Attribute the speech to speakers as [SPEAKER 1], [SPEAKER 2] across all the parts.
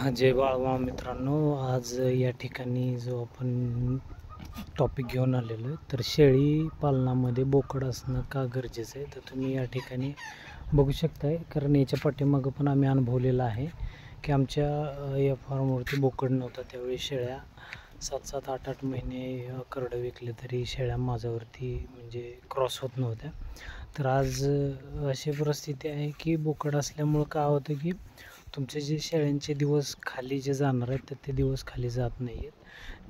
[SPEAKER 1] जय बाळवा मित्रांनो, आज या ठिकाणी जो आपण टॉपिक घेऊन आलेलो आहे तर शेळी पालनामध्ये बोकड असणं का गरजेचं आहे, तर तुम्ही या ठिकाणी बघू शकताय. कारण याच्या पाठीमागं पण आम्ही अनुभवलेलं आहे की आमच्या या फार्मवरती बोकड नव्हता. त्यावेळी शेळ्या 7-7, 8-8 महिने करडं विकले तरी शेळ्या माझ्यावरती म्हणजे क्रॉस होत नव्हत्या. तर आज अशी परिस्थिती आहे की बोकड असल्यामुळं काय होतं की तुमचे जे शेळ्यांचे दिवस खाली जे जाणार आहेत तर ते दिवस खाली जात नाही आहेत.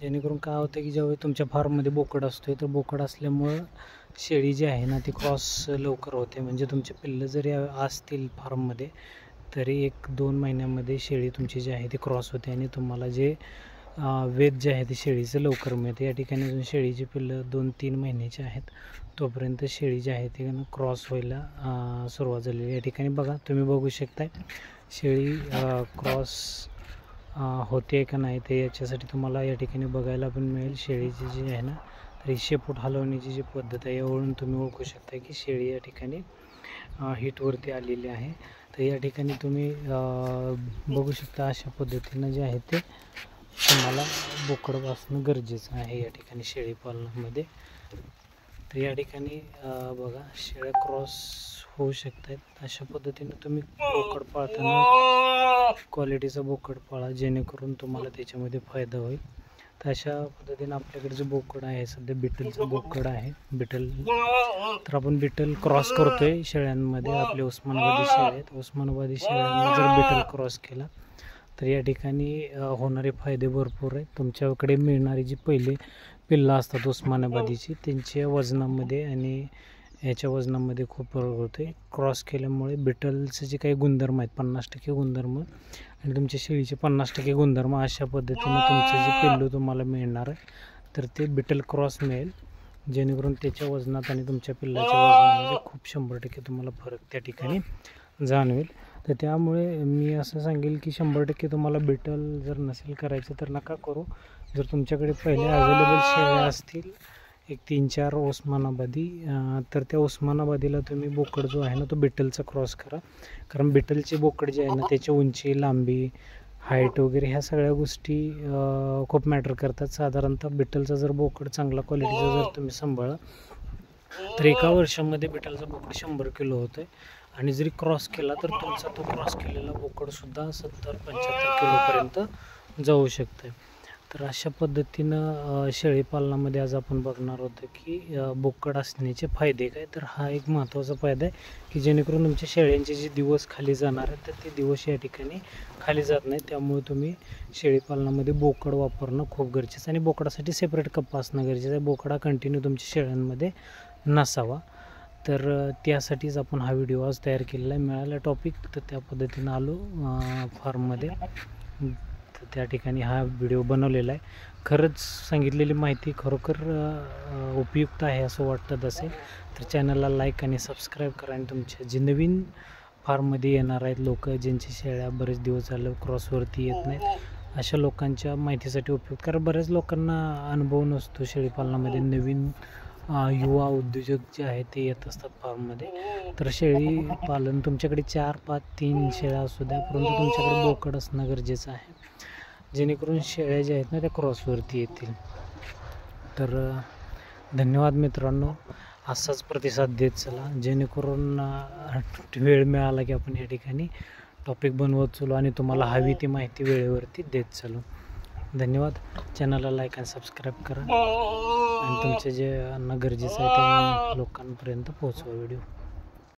[SPEAKER 1] जेणेकरून काय होतं की ज्यावेळी तुमच्या फार्ममध्ये बोकड असतो तर बोकड असल्यामुळं शेळी जी आहे ना ती क्रॉस लवकर होते. म्हणजे तुमचे पिल्लं जरी असतील फार्ममध्ये तरी 1-2 महिन्यामध्ये शेळी तुमची जी आहे ती क्रॉस होते आणि तुम्हाला जे वेद जे आहे ते शेळीचं लवकर मिळते. या ठिकाणी अजून शेळीची पिल्लं 2-3 महिन्याची आहेत, तोपर्यंत शेळी जी आहे ती क्रॉस व्हायला सुरुवात झालेली. या ठिकाणी बघा, तुम्ही बघू शकताय शेळी क्रॉस होते का नाही ते याच्यासाठी तुम्हाला या ठिकाणी बघायला पण मिळेल. शेळीची जी आहे ना तर शेपूट हलवण्याची जी पद्धत आहे यावरून तुम्ही ओळखू शकता की शेळी या ठिकाणी हिटवरती आलेली आहे. तर या ठिकाणी तुम्ही बघू शकता अशा पद्धतीनं जे आहे ते तुम्हाला बोकड असणं गरजेचं आहे या ठिकाणी शेळी पालनामध्ये. तर या ठिकाणी बघा शेळ्या क्रॉस होऊ शकतात. अशा पद्धतीने तुम्ही बोकड पाळताना क्वालिटीचा बोकड पाळा जेणेकरून तुम्हाला त्याच्यामध्ये फायदा होईल. तर अशा पद्धतीने आपल्याकडे जे बोकड आहे सध्या बिटलचं बोकड आहे. बिटल तर आपण बिटल क्रॉस करतोय शेळ्यांमध्ये. आपले उस्मानाबादी शेळ्या आहेत, उस्मानाबादी शेळ्यांना जर बिटल क्रॉस केला तर या ठिकाणी होणारे फायदे भरपूर आहेत. तुमच्याकडे मिळणारी जी पहिले पिल्लं असतात उस्मानाबादीची त्यांच्या वजनामध्ये आणि याच्या वजनामध्ये खूप फरक होते. क्रॉस केल्यामुळे बिटलचे जे काही गुणधर्म आहेत 50% गुणधर्म आणि तुमच्या शेळीचे 50% गुणधर्म अशा पद्धतीने तुमचं जे पिल्लू तुम्हाला मिळणार आहे तर ते बिटल क्रॉस मिळेल. जेणेकरून त्याच्या वजनात आणि तुमच्या पिल्लाच्या वजनामध्ये खूप 100% तुम्हाला फरक त्या ठिकाणी जाणवेल. तर त्यामुळे मी असं सांगेल की 100% तुम्हाला बिटल जर नसेल करायचं तर नका करू. जर तुमच्याकडे पहिले अवेलेबल शेळ्या असतील 1-3-4 उस्मानाबादी तर त्या उस्मानाबादीला तुम्ही बोकड जो आहे ना तो बिटलचा क्रॉस करा. कारण बिटलचे बोकड जे आहे ना त्याची उंची, लांबी, हाईट वगैरे ह्या सगळ्या गोष्टी खूप मॅटर करतात. साधारणतः बिटलचा जर बोकड चांगला क्वालिटीचा जर तुम्ही सांभाळा तर 1 वर्षामध्ये बिटलचा बोकड 100 किलो होतं आणि जरी क्रॉस केला तर तुमचा तो क्रॉस केलेला बोकडसुद्धा 70-75 किलोपर्यंत जाऊ शकतं. तर अशा पद्धतीनं शेळी पालनामध्ये आज आपण बघणार होतो की बोकड असण्याचे फायदे काय. तर हा एक महत्त्वाचा फायदा आहे की जेणेकरून तुमच्या शेळ्यांचे जे दिवस खाली जाणार आहेत तर ते दिवस या ठिकाणी खाली जात नाही. त्यामुळे तुम्ही शेळी पालनामध्ये बोकड वापरणं खूप गरजेचं आणि बोकडासाठी सेपरेट कप्पा असणं गरजेचं आहे. बोकडा कंटिन्यू तुमच्या शेळ्यांमध्ये नसावा. तर त्यासाठीच आपण हा व्हिडिओ आज तयार केलेला आहे. मिळाला टॉपिक तर त्या पद्धतीनं आलो फार्ममध्ये, तर त्या ठिकाणी हा व्हिडिओ बनवलेला आहे. खरंच सांगितलेली माहिती खरोखर उपयुक्त आहे असं वाटत असेल तर चॅनलला लाईक आणि सबस्क्राईब करा. आणि तुमच्या जे नवीन फार्ममध्ये येणार आहेत लोक ज्यांची शेळ्या बरेच दिवस झालं क्रॉसवरती येत नाहीत अशा लोकांच्या माहितीसाठी उपयुक्त. कारण बऱ्याच लोकांना अनुभव नसतो शेळीपालनामध्ये. नवीन युवा उद्योजक जे आहेत ते येत असतात फार्ममध्ये. तर शेळी पालन तुमच्याकडे 4-5-3 शेळ्या असू द्या परंतु तुमच्याकडे बोकड असणं गरजेचं आहे जेणेकरून शेळ्या ज्या आहेत ना त्या क्रॉसवरती येतील. तर धन्यवाद मित्रांनो, असाच प्रतिसाद देत चला जेणेकरून वेळ मिळाला की आपण या ठिकाणी टॉपिक बनवत चलो आणि तुम्हाला हवी ती माहिती वेळेवरती देत चलो. धन्यवाद. चॅनलला लाईक आणि सबस्क्राईब करा आणि तुमचे जे गरजेचं आहे ते लोकांपर्यंत पोहोचवा व्हिडिओ.